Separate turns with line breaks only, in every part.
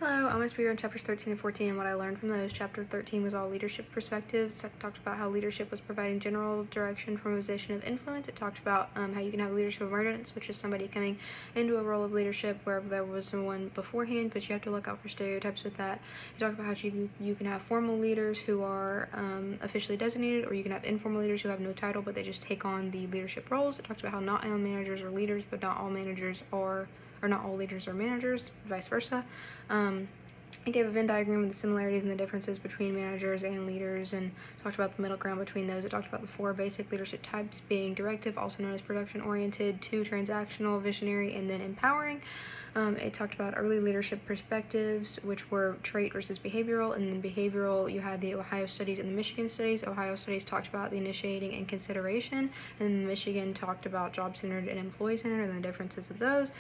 Hello, I'm going to speak on chapters 13 and 14 and what I learned from those. Chapter 13 was all leadership perspectives. It talked about how leadership was providing general direction from a position of influence. It talked about how you can have leadership emergence, which is somebody coming into a role of leadership where there was someone beforehand, but you have to look out for stereotypes with that. It talked about how you can have formal leaders who are officially designated, or you can have informal leaders who have no title, but they just take on the leadership roles. It talked about how not all managers are leaders, but not all managers are or not all leaders are managers, vice versa. It gave a Venn diagram of the similarities and the differences between managers and leaders and talked about the middle ground between those. It talked about the 4 basic leadership types being directive, also known as production-oriented, 2 transactional, visionary, and then empowering. It talked about early leadership perspectives, which were trait versus behavioral, and then behavioral, you had the Ohio studies and the Michigan studies. Ohio studies talked about the initiating and consideration, and Michigan talked about job-centered and employee-centered and the differences of those.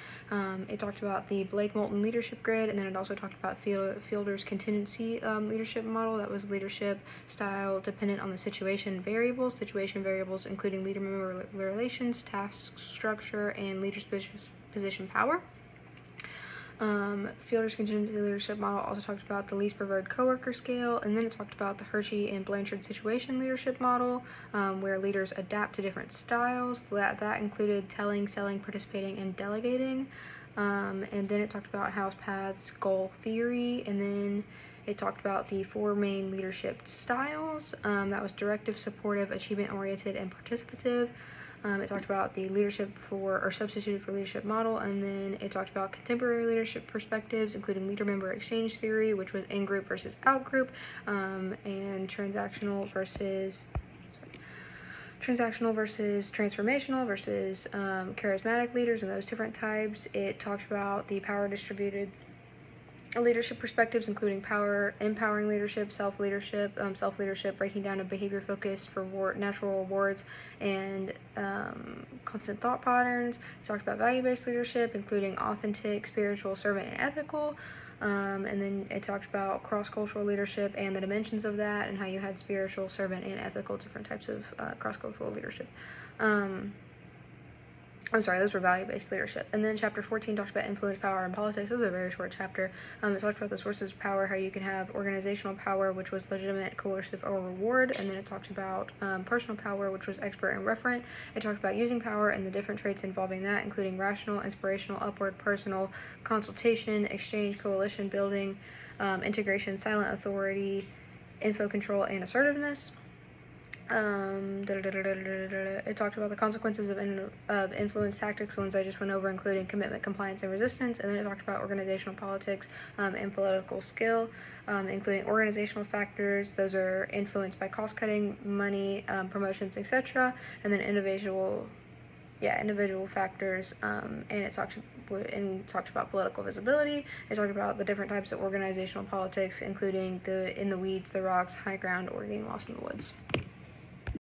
It talked about the Blake Moulton leadership grid, and then it also talked about Fielder's contingency leadership model. That was leadership style dependent on the situation variables including leader-member relations, task structure, and leader's position power. Fielder's contingency leadership model also talked about the least preferred coworker scale, and then it talked about the Hershey and Blanchard situation leadership model, where leaders adapt to different styles. That included telling, selling, participating, and delegating. And then it talked about House Path's goal theory, and then it talked about the 4 main leadership styles. That was directive, supportive, achievement-oriented, and participative. It talked about the leadership or substituted for leadership model, and then it talked about contemporary leadership perspectives, including leader-member exchange theory, which was in-group versus out-group, and transactional versus transformational versus charismatic leaders and those different types. It talked about the power distributed leadership perspectives, including empowering leadership, self-leadership, breaking down to behavior-focused natural rewards, and constant thought patterns. It talked about value-based leadership, including authentic, spiritual, servant, and ethical. And then it talked about cross-cultural leadership and the dimensions of that, and how you had spiritual, servant, and ethical, different types of cross-cultural leadership. I'm sorry, those were value-based leadership. And then chapter 14 talked about influence, power, and politics. This was a very short chapter. It talked about the sources of power, how you can have organizational power, which was legitimate, coercive, or reward. And then it talked about personal power, which was expert and referent. It talked about using power and the different traits involving that, including rational, inspirational, upward, personal, consultation, exchange, coalition building, integration, silent authority, info control, and assertiveness. It talked about the consequences of influence tactics, the ones I just went over, including commitment, compliance, and resistance. And then it talked about organizational politics and political skill, including organizational factors. Those are influenced by cost cutting, money, promotions, etc. And then individual factors, and it talked about political visibility. It talked about the different types of organizational politics, including the in the weeds, the rocks, high ground, or getting lost in the woods.